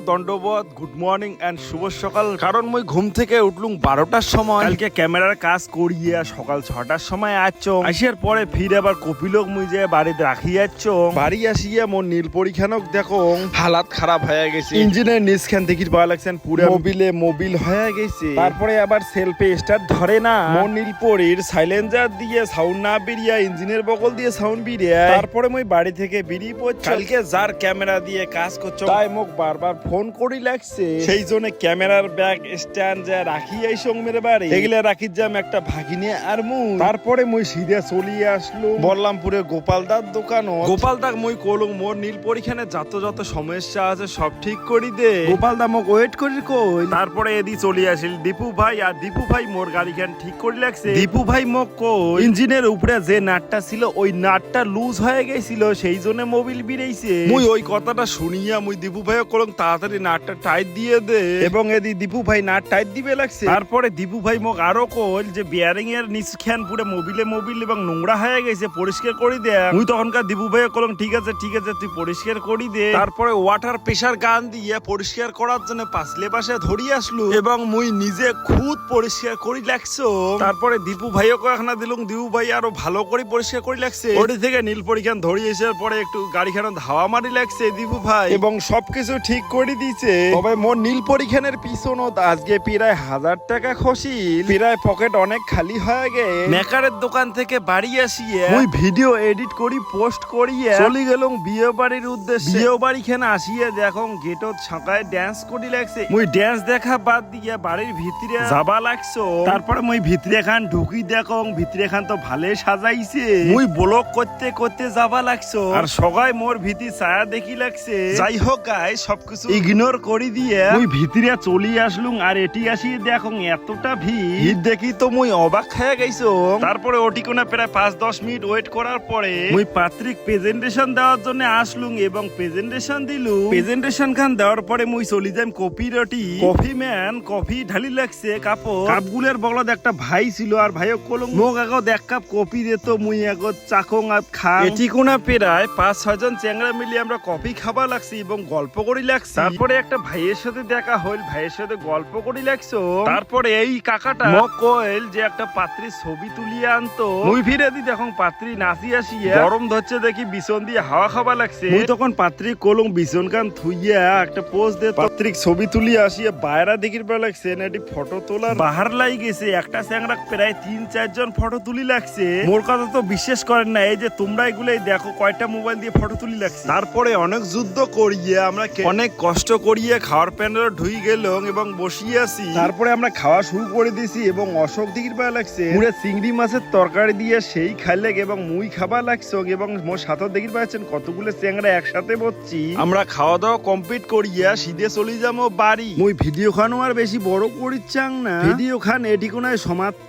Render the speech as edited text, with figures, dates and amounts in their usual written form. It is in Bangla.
দণ্ডবোধ, গুড মর্নিং এন্ড শুভ সকাল। কারণ মুই ঘুম থেকে উঠলুম 12টার সময়, কালকে ক্যামেরার কাজ করিয়ে সকাল 6টার সময় আসার পরে ফির আবার কপিলক মুই যে বাড়িতে রাখি বাড়ি আসিয়া মোর নীল পরীক্ষানক দেখো হালাত খারাপ হয়ে গেছে। ইঞ্জিনের নিচখান থেকে পাওয়া লাগছেন পুরো মোবিল হয়ে গেছে। তারপরে আবার সেলফে স্টার্ট ধরে না। মোর নীল পরীর সাইলেন্সার দিয়ে সাউন্ড না বেরিয়া ইঞ্জিনের বগল দিয়ে সাউন্ড বেরিয়ে তারপরে মুই বাড়ি থেকে বেরিয়ে পড়ছি। কালকে যার ক্যামেরা দিয়ে কাজ করছো তাই মোক বারবার ফোন করি লাগছে, সেই জন্য ক্যামেরার ব্যাগ স্ট্যান্ড যা রাখি এই সঙ্গের বাড়ি এগুলা রাখি যাম একটা ভাগিনে আর মুই। তারপরে মুই সিধা চলিয়ে আসলো বললামপুরে গোপালদার দোকান। গোপালদা মুই কলুম মোর নীল পরীক্ষানে যত সমস্যা আছে সব ঠিক করি দে। গোপালদা মোক ওয়েট করি কই। তারপরে এদি চলে আসিল দীপু ভাই, আর দীপু ভাই মোর গাড়িখান ঠিক করে লাগছে। দীপু ভাই মোক কই ইঞ্জিনের উপরে যে নাটটা ছিল ওই নাটটা লুজ হয়ে গেছিল, সেই জন্য মোবিল বিরেইছে। মুই ওই কথাটা শুনিয়া মুই দীপু ভাই কলম তাড়াতাড়ি নাটটা টাইট দিয়ে দে, এবং এদি দীপু ভাই নাট টাইট দিবে লাগছে। তারপরে দীপু ভাই মোক আরো কইল যে বিয়ারিং এর নিচ খান পুরো মোবিল এবং নোংরা হয়ে গেছে, পরিষ্কার করে দে। মুই তখনকার দীপু ভাই কলম ঠিক আছে তুই পরিষ্কার করি দে। তারপরে ওয়াটার প্রেসার গান দিয়ে পরিষ্কার করার জন্য পাশলে পাশে ধরি আসলো এবং মুই নিজে খুদ পরিষ্কার করি লাগছো। তারপরে দীপু ভাইও কয়েকনা দিলুম, দীপু ভাই আরো ভালো করে পরিষ্কার করে লাগছে। ওটি থেকে নীল পরীক্ষা ধরি আসার পরে একটু গাড়িখানা ধাওয়া মারি লাগছে দীপু ভাই, এবং সবকিছু ঠিক করে দিছে। তবে মোর নীল পরীক্ষানের পিছনত আজকে প্রায় 1000 টাকা খসিল, প্রায় পকেট অনেক খালি হয়ে গে। মেকারের দোকান থেকে বাড়ি আসিয়ে মুই ভিডিও এডিট করি পোস্ট করিয়ে চলে গেলাম বিয়ে বাড়ির উদ্দেশ্যে। বিয়ে বাড়ি খানে আসিয়ে দেখো গেটত ছাকায় ড্যান্স করি লাগছে। মুই ড্যান্স দেখা বাদ দিয়ে বাড়ির ভিতরে যাবা লাগছো। তারপরে মুই ভিতরে খান ঢুকি দেখো ভিতরে খান তো ভালোই সাজাইছে। মুই ব্লগ করতে যাবা লাগছো, আর সবাই মোর ভিতি ছায়া দেখি লাগছে। যাই হোক গাই সবকিছু ইগনোর করি দিয়ে মুই ভিতরে চলি আসলুম, আর এটি আসি দেখো এতটা ভিড় দেখি তো মুই অবাক হয়ে গেছো। তারপরে ওটি কোনা প্রায় 5-10 মিনিট ওয়েট করার পরে মুই পাত্রিক প্রেজেন্টেশন দেওয়ার জন্য আসলুম এবং প্রেজেন্টেশন দিলু। প্রেজেন্টেশন খান দেওয়ার পরে মুই চলি যাই কফি রটি। কফি ম্যান কফি ঢালি লাগছে কাপগুলের বগলত একটা ভাই ছিল, আর ভাইও কলম মোক আগত 1 কাপ কফি দিত। মুই আগত চাকং আর খান এটি কোনা প্রায় 5-6 জন চ্যাংড়া মিলিয়ে আমরা কফি খাবা লাগছি এবং গল্প করি লাগছি। তারপরে একটা ভাইয়ের সাথে দেখা হইল, ভাইয়ের সাথে গল্প করি লাগছো। তারপরে এই কাকাটা মোক কইল যে একটা পাত্রীর ছবি তুলিয়ে আনতো। মুই ফিরে দি দেখো পাত্রী নাচি আসিয়া গরম ধরছে দেখি বিছন দিয়ে হাওয়া খাবা লাগছে। মুই তখন পাত্রী কলম বিছন কান থুইয়া একটা পোজ দে পাত্রিক ছবি তুলিয়ে আসিয়া বাইরা দেখির পর লাগছে এটি ফটো তোলার বাহার লাই গেছে। একটা চ্যাংড়া প্রায় 3-4 জন ফটো তুলি লাগছে। মোর কথা তো বিশ্বাস করেন না, এই যে তোমরা এগুলাই দেখো কয়টা মোবাইল দিয়ে ফটো তুলি লাগছে। তারপরে অনেক যুদ্ধ করিয়ে আমরা অনেক কষ্ট করিয়ে খাওয়ার প্যান্ডেলে ঢুই গেলাম এবং বসিয়ে আছি। তারপরে আমরা খাওয়া শুরু করে দিয়েছি এবং অশোক দিকির পাওয়া লাগছে পুরো চিংড়ি মাছের তরকারি দিয়ে সেই খাইলে এবং মুই খাবা লাগছো, এবং মোর সাথে দেখির পাচ্ছেন কতগুলো চ্যাংড়া একসাথে বসছি। আমরা খাওয়া দাওয়া কমপ্লিট করিয়া সিধে চলে যাবো বাড়ি। মুই ভিডিও খানো আর বেশি বড় করি চাং না, ভিডিও খান এটি কোনায় সমাপ্ত।